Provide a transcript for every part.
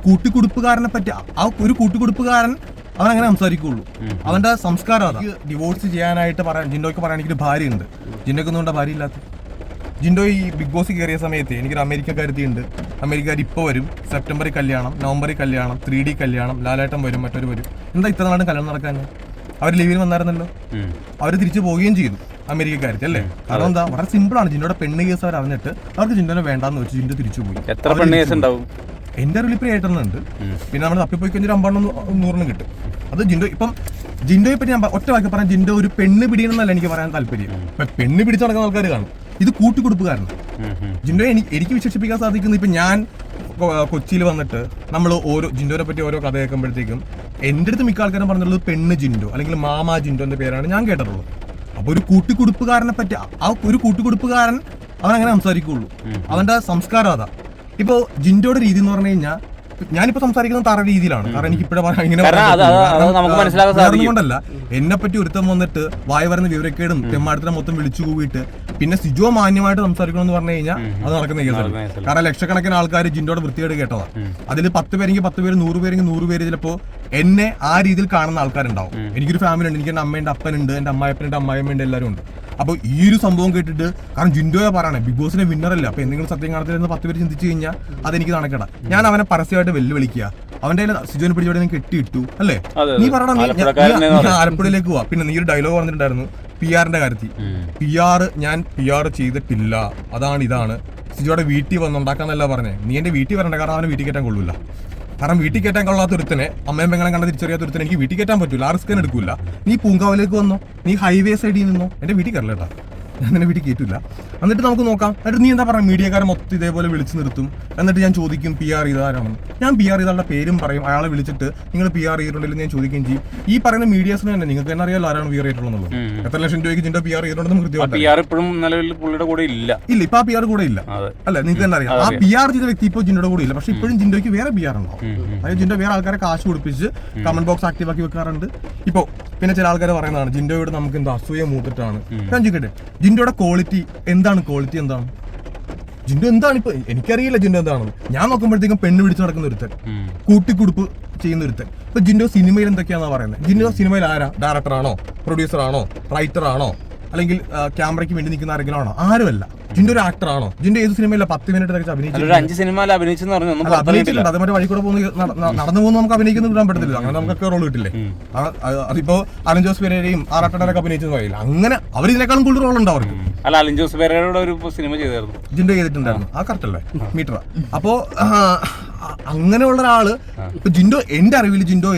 കൂട്ടിക്കുടുപ്പുകാരനെ പറ്റി ഒരു കൂട്ടിക്കുടുപ്പുകാരൻ അവൻ അങ്ങനെ സംസാരിക്കുള്ളൂ. അവന്റെ സംസ്കാരം അതാ. ഡിവോഴ്സ് ചെയ്യാനായിട്ട് പറയാൻ ജിൻഡോയ്ക്ക് പറയാൻ എനിക്കൊരു ഭാര്യയുണ്ട്. ജിൻഡോയ്ക്ക് ഒന്നും ഭാര്യ ഇല്ലാത്ത ജിൻഡോ ഈ ബിഗ് ബോസ് കയറിയ സമയത്ത് എനിക്കൊരു അമേരിക്കക്കാരുത്തിയുണ്ട്. അമേരിക്കക്കാർ ഇപ്പോൾ വരും, സെപ്റ്റംബറിൽ കല്യാണം, നവംബറിൽ കല്യാണം, 3D കല്യാണം, ലാലേട്ടൻ വരും, മറ്റൊരു വരും. എന്താ ഇത്ര നാളും കല്യാണം നടക്കാൻ? അവർ ലീവിന് വന്നായിരുന്നല്ലോ, അവർ തിരിച്ചു പോവുകയും ചെയ്തു അമേരിക്കക്കാരത്തി അല്ലേ. കാരണം എന്താ, വളരെ സിമ്പിളാണ്. ജിൻഡോയുടെ പെണ്ണ് കേസ് അവർ അറിഞ്ഞിട്ട് അവർക്ക് ജിൻഡോനെ വേണ്ടാന്ന് വെച്ച് ജിൻഡോ തിരിച്ചു പോയി. എത്ര പെണ്ണ് കേസ് ഉണ്ടാവും? എന്റെ അറിവിൽ ഇപ്പോൾ 8 ഉണ്ട്. പിന്നെ നമ്മൾ തപ്പിപ്പോയി കഴിഞ്ഞാൽ 50 100 കിട്ടും. അത് ജിൻഡോ ഇപ്പം ജിൻഡോയെ പറ്റി ഞാൻ ഒറ്റ വാക്കി പറയാൻ, ജിൻഡോ ഒരു പെണ്ണ് പിടിയണമെന്നല്ല എനിക്ക് പറയാൻ താല്പര്യം. പെണ്ണ് പിടിച്ചു നടക്കുന്ന ആൾക്കാർ കാണും. ഇത് കൂട്ടിക്കൊടുപ്പുകാരൻ ജിൻഡോ. എനിക്ക് വിശേഷിപ്പിക്കാൻ സാധിക്കുന്നു. ഇപ്പൊ ഞാൻ കൊച്ചിയിൽ വന്നിട്ട് നമ്മൾ ജിൻഡോനെ പറ്റി ഓരോ കഥ കേൾക്കുമ്പോഴത്തേക്കും എൻ്റെ അടുത്ത് മിക്ക ആൾക്കാരും പറഞ്ഞുള്ളത് പെണ്ണ് ജിൻഡോ അല്ലെങ്കിൽ മാമാ ജിൻഡോ എന്ന പേരാണ് ഞാൻ കേട്ടിട്ടുള്ളത്. അപ്പൊ ഒരു കൂട്ടിക്കൊടുപ്പുകാരനെ പറ്റി ഒരു കൂട്ടിക്കൊടുപ്പുകാരൻ അവൻ അങ്ങനെ സംസാരിക്കുള്ളൂ. അവന്റെ സംസ്കാരം അതാ. ഇപ്പൊ ജിൻഡോയുടെ രീതി എന്ന് പറഞ്ഞു കഴിഞ്ഞാൽ ഞാനിപ്പോ സംസാരിക്കുന്നത് തറ രീതിയിലാണ്. കാരണം എനിക്ക് ഇപ്പോഴേ ഇങ്ങനെ കൊണ്ടല്ല, എന്നെ പറ്റി ഒരുത്തം വന്നിട്ട് വായ വരുന്ന വിവരക്കേടും തെമ്മാടത്തിനെ മൊത്തം വിളിച്ചു കൂവിയിട്ട് പിന്നെ സിജോ മാന്യമായിട്ട് സംസാരിക്കണമെന്ന് പറഞ്ഞു കഴിഞ്ഞാൽ അത് നടക്കുന്ന കേസാണ്. കാരണം ലക്ഷക്കണക്കിന് ആൾക്കാർ ജിൻഡോയുടെ വൃത്തിയായിട്ട് കേട്ടതാ. അതിൽ 10 പേരെങ്കിൽ 10 പേര്, 100 പേരെങ്കിൽ 100 പേര് ചിലപ്പോ എന്നെ ആ രീതിയിൽ കാണുന്ന ആൾക്കാരുണ്ടാവും. എനിക്കൊരു ഫാമിലി ഉണ്ട്, എനിക്ക് എന്റെ അമ്മയുണ്ട്, അപ്പനുണ്ട്, എന്റെ അമ്മായപ്പനുണ്ട്, അമ്മായിമ്മയുണ്ട്, എല്ലാവരും ഉണ്ട്. അപ്പൊ ഈ ഒരു സംഭവം കേട്ടിട്ട്, കാരണം ജിൻഡോയെ പറയണേ ബിഗ് ബോസിന്റെ വിന്നറല്ല, അപ്പൊ എന്തെങ്കിലും സത്യം കാണത്തില്ലെന്ന് 10 പേര് ചിന്തിച്ചു കഴിഞ്ഞാൽ അതെനിക്ക് നടക്കണ്ട. ഞാൻ അവനെ പരസ്യമായിട്ട് വെല്ലുവിളിക്കുക. അവന്റെ സിജോനെ പിടിച്ചോടെ ഞാൻ കെട്ടിയിട്ടു അല്ലേ. നീ പറയണം, നീ ആലപ്പുഴയിലേക്ക് പോവാ. പിന്നെ നീ ഒരു ഡയലോഗ് പറഞ്ഞിട്ടുണ്ടായിരുന്നു PR-ന്റെ കാര്യത്തിൽ. ഞാൻ PR ചെയ്തിട്ടില്ല, അതാണ് ഇതാണ്. സിജോയുടെ വീട്ടിൽ വന്നുണ്ടാക്കാന്നല്ല പറഞ്ഞേ. നീ എന്റെ വീട്ടിൽ വരണ്ട, കാരണം അവനെ വീട്ടിൽ കയറ്റാൻ കൊള്ളൂല. കാരണം വീട്ടിൽ കയറ്റാൻ കൊള്ളാത്ത ഒരുത്തനെ, അമ്മയും പെങ്ങളെ കണ്ട തിരിച്ചറിയാത്ത ഒരുത്തനെ എനിക്ക് വീട്ടിൽ കയറ്റാൻ പറ്റൂല. ആ റിസ്ക് എടുക്കൂല. നീ പൂങ്കാവിലേക്ക് വന്നോ, നീ ഹൈവേ സൈഡിൽ നിന്നോ, എന്റെ വീട്ടിൽ കയറില്ല. ഞാൻ നിന്നെ വീട്ടിൽ കയറ്റില്ല. എന്നിട്ട് നമുക്ക് നോക്കാം. എന്നിട്ട് നീ എന്താ പറയുക, മീഡിയക്കാരെ മൊത്തം ഇതേപോലെ വിളിച്ചു നിർത്തും. എന്നിട്ട് ഞാൻ ചോദിക്കും PR ചെയ്താരാണെന്ന്. ഞാൻ PR ചെയ്താളുടെ പേരും പറയും. അയാളെ വിളിച്ചിട്ട് നിങ്ങൾ PR ചെയ്തിട്ടുണ്ടെങ്കിൽ ഞാൻ ചോദിക്കുകയും ചെയ്യും. ഈ പറയുന്ന മീഡിയാസിന് തന്നെ നിങ്ങൾക്ക് തന്നെ അറിയാലോ ആരാണ് PR ചെയ്തിട്ടുള്ളത്. എത്ര ലക്ഷം രൂപയ്ക്ക് ജിൻഡോ PR ചെയ്തിട്ടുണ്ടെന്ന് കൃത്യമായിട്ട് ഇല്ല. ഇപ്പൊ ആ PR കൂടെ ഇല്ല അല്ലെ, നിങ്ങൾക്ക് തന്നെ അറിയാം. ആ PR ചെയ്ത വ്യക്തി ഇപ്പോൾ ജിൻഡോയുടെ കൂടെ ഇല്ല. പക്ഷെ ഇപ്പോഴും ജിൻഡോയ്ക്ക് വേറെ PR ഉണ്ടാവും. അതായത് ജിൻഡോ വേറെ ആൾക്കാരെ കാശ് കൊടുപ്പിച്ച് കമന്റ് ബോക്സ് ആക്റ്റീവ് ആക്കി വെക്കാറുണ്ട്. ഇപ്പോ പിന്നെ ചില ആൾക്കാർ പറയുന്നതാണ് ജിൻഡോയോട് നമുക്ക് എന്താ അസൂയ മൂത്തിട്ടാണ്. ഞാൻ ചോദിക്കട്ടെ, ജിൻഡോയുടെ ക്വാളിറ്റി എന്താണ്? ക്വാളിറ്റി എന്താണ്? ജിൻഡോ എന്താണ്? ഇപ്പൊ എനിക്കറിയില്ല ജിൻഡോ എന്താണെന്ന്. ഞാൻ നോക്കുമ്പോഴത്തേക്കും പെണ്ണ് പിടിച്ച് നടക്കുന്ന ഒരുത്തൻ, കൂട്ടിക്കുടുപ്പ് ചെയ്യുന്ന ഒരുത്തൻ. ഇപ്പൊ ജിൻഡോ സിനിമയിൽ എന്തൊക്കെയാണെന്നാ പറയുന്നത്? ജിൻഡോ സിനിമയിൽ ആരാ? ഡയറക്ടറാണോ, പ്രൊഡ്യൂസറാണോ, റൈറ്ററാണോ, അല്ലെങ്കിൽ ക്യാമറയ്ക്ക് വേണ്ടി നിൽക്കുന്ന ആരെങ്കിലും ആണോ? ആരുമല്ല. ജിൻഡോ ഒരു ആക്ടറാണോ? ജിൻഡോ ഏത് സിനിമയില്ല 10 മിനിറ്റ് അഭിനയിച്ചിട്ടുണ്ട്. അത് മറ്റേ വഴി കൂടെ നടന്നു പോകുന്ന നമുക്ക് അഭിനയിക്കുന്ന വിടാൻ പറ്റത്തില്ല. അങ്ങനെ നമുക്കൊക്കെ റോൾ കിട്ടില്ലേ? അതിപ്പോ അലൻ ജോസ് പെരേരയും ആറാട്ടനൊക്കെ അഭിനയിച്ചെന്ന് പറയില്ല. അങ്ങനെ അവർ ഇതിനേക്കാളും കൂടുതൽ റോൾ ഉണ്ട് അവർക്ക്. അലൻ ജോസ് പെരേരയുടെ ഒരു സിനിമ ചെയ്തായിരുന്നു, ജിൻഡോ ചെയ്തിട്ടുണ്ടായിരുന്നു. ആ കറക്റ്റ് അല്ലേ, മീറ്റർ. അപ്പോ അങ്ങനെയുള്ള ഒരാള് ഇപ്പൊ ജിൻഡോ, എന്റെ അറിവിൽ ജിൻഡോ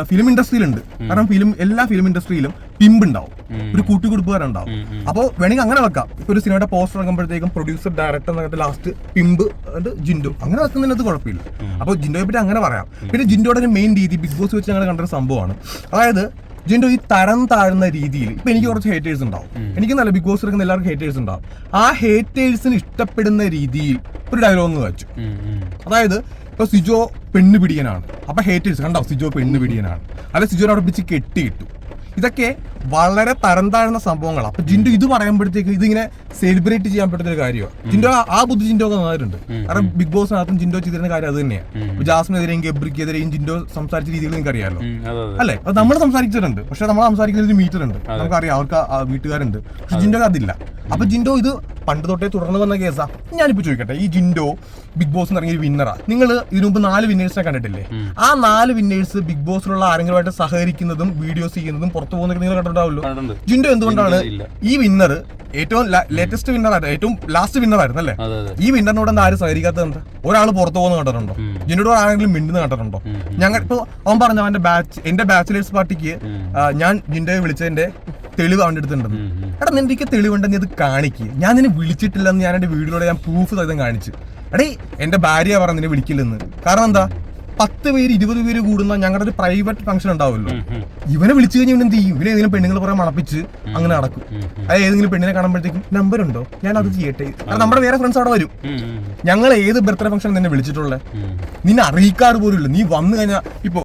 ഫിലിം ഇൻഡസ്ട്രിയിലുണ്ട്. കാരണം എല്ലാ ഫിലിം ഇൻഡസ്ട്രിയിലും പിമ്പ് ഉണ്ടാവും, ഒരു കൂട്ടിക്കൊടുപ്പുകാരുണ്ടാവും. അപ്പോൾ വേണമെങ്കിൽ അങ്ങനെ വെക്കാം. ഇപ്പൊ ഒരു സിനിമയുടെ പോസ്റ്റർ ഇറങ്ങുമ്പോഴത്തേക്കും പ്രൊഡ്യൂസർ, ഡയറക്ടർ എന്നിട്ട് ലാസ്റ്റ് പിമ്പ് ജിൻഡോ അങ്ങനെ വെക്കുന്നതിനകത്ത് കുഴപ്പമില്ല. അപ്പോൾ ജിൻഡോയെ പറ്റി അങ്ങനെ പറയാം. പിന്നെ ജിൻഡോയുടെ ഒരു മെയിൻ രീതി ബിഗ് ബോസ് വെച്ച് ഞങ്ങൾ കണ്ടൊരു സംഭവമാണ്. അതായത് ജിൻഡോ ഈ തരം താഴ്ന്ന രീതിയിൽ, ഇപ്പൊ എനിക്ക് കുറച്ച് ഹേറ്റേഴ്സ് ഉണ്ടാവും, എനിക്ക് നല്ല ബിഗ് ബോസ് എടുക്കുന്ന എല്ലാവർക്കും ഹേറ്റേഴ്സ് ഉണ്ടാവും. ആ ഹേറ്റേഴ്സിന് ഇഷ്ടപ്പെടുന്ന രീതിയിൽ ഒരു ഡയലോഗ് വെച്ചു. അതായത് ഇപ്പൊ സിജോ പെണ്ണ് പിടിയനാണ്, അപ്പൊ ഹേറ്റേഴ്സ് കണ്ടോ സിജോ പെണ്ണ് പിടിയനാണ്, അല്ലെ സിജോനെ അവിടെ പിടിച്ച് കെട്ടിയിട്ടു. ഇതൊക്കെ വളരെ തരം താഴ്ന്ന സംഭവങ്ങളാണ്. അപ്പൊ ജിൻഡോ ഇത് പറയുമ്പോഴത്തേക്ക് ഇതിങ്ങനെ സെലിബ്രേറ്റ് ചെയ്യാൻ പറ്റുന്ന ഒരു കാര്യമാണ്. ജിൻഡോ ആ ബുദ്ധി ജിൻഡോ ഒക്കെ നന്നായിട്ടുണ്ട്. കാരണം ബിഗ് ബോസിനകത്തും ജിൻഡോ ചെയ്തിരുന്ന കാര്യം അത് തന്നെയാണ്. ജാസ്മിനെതിരെയും ഗബ്രിക്കെതിരെയും ജിൻഡോ സംസാരിച്ച രീതികൾ നിങ്ങൾക്ക് അറിയാമല്ലോ അല്ലെ. അത് നമ്മൾ സംസാരിച്ചിട്ടുണ്ട്. പക്ഷെ നമ്മൾ സംസാരിക്കുന്ന ഒരു മീറ്റർ ഉണ്ട്, നമുക്കറിയാം, അവർക്ക് വീട്ടുകാരുണ്ട്. പക്ഷെ ജിൻഡോ അതില്ല. അപ്പൊ ജിൻഡോ ഇത് പണ്ട് തൊട്ടേ തുടർന്ന് വന്ന കേസാ. ഞാനിപ്പോ ചോദിക്കട്ടെ, ഈ ജിൻഡോ ബിഗ് ബോസ് ഇറങ്ങിയ വിന്നറാ. നിങ്ങൾ ഇതിനു മുമ്പ് 4 വിന്നേഴ്സിനെ കണ്ടിട്ടില്ലേ? ആ 4 വിന്നേഴ്സ് ബിഗ് ബോസിലുള്ള ആരെങ്കിലുമായിട്ട് സഹകരിക്കുന്നതും വീഡിയോസ് ചെയ്യുന്നതും പുറത്തു പോകുന്നതൊക്കെ നിങ്ങൾ കണ്ടിട്ടുണ്ടാവല്ലോ. ജിൻഡോ എന്തുകൊണ്ടാണ് ഈ വിന്നർ ഏറ്റവും ലേറ്റസ്റ്റ് വിന്നറായിരുന്നു, ഏറ്റവും ലാസ്റ്റ് വിന്നറായിരുന്നു അല്ലേ? ഈ വിന്നറിനോട് എന്താ ആരും സഹകരിക്കാത്തത്? ഒരാൾ പുറത്തു പോകുന്ന കണ്ടിട്ടുണ്ടോ? ജിൻഡോട് ആരെങ്കിലും മിണ്ടുന്ന കണ്ടിട്ടുണ്ടോ? ഞങ്ങൾ ഇപ്പൊ അവൻ പറഞ്ഞു എന്റെ ബാച്ചിലേഴ്സ് പാർട്ടിക്ക് ഞാൻ ജിൻഡോയെ വിളിച്ചതിന്റെ തെളിവ് അവന്റെ അടുത്തുണ്ടെന്ന്. എടാ നിനക്ക് തെളിവുണ്ടെന്ന് ഇത് കാണിക്കുക. ഞാൻ നിന്നെ വിളിച്ചിട്ടില്ലെന്ന് ഞാൻ എന്റെ വീഡിയോയിലൂടെ ഞാൻ പ്രൂഫ് സഹിതം കാണിച്ചു. എടേ എന്റെ ഭാര്യ പറഞ്ഞ നിന്നെ വിളിക്കില്ലെന്ന്. കാരണം എന്താ, 10 പേര് 20 പേര് കൂടുന്ന ഞങ്ങളുടെ ഒരു പ്രൈവറ്റ് ഫംഗ്ഷൻ ഉണ്ടാവുമല്ലോ. ഇവനെ വിളിച്ചു കഴിഞ്ഞാൽ എന്ത് ചെയ്യും? ഇവനെ ഏതെങ്കിലും പെണ്ണുങ്ങൾ കുറെ മണപ്പിച്ച് അങ്ങനെ നടക്കും. അത് ഏതെങ്കിലും പെണ്ണിനെ കാണുമ്പോഴത്തേക്കും നമ്പർ ഉണ്ടോ, ഞാൻ അത് ചെയ്യട്ടെ. കാരണം നമ്മുടെ വേറെ ഫ്രണ്ട്സ് അവിടെ വരും. ഞങ്ങൾ ഏത് ബർത്ത്ഡേ ഫംഗ്ഷൻ നിന്നെ വിളിച്ചിട്ടുള്ളത്? നിന്നെ അറിയിക്കാറ് പോലും ഇല്ല. നീ വന്നു കഴിഞ്ഞാൽ ഇപ്പൊ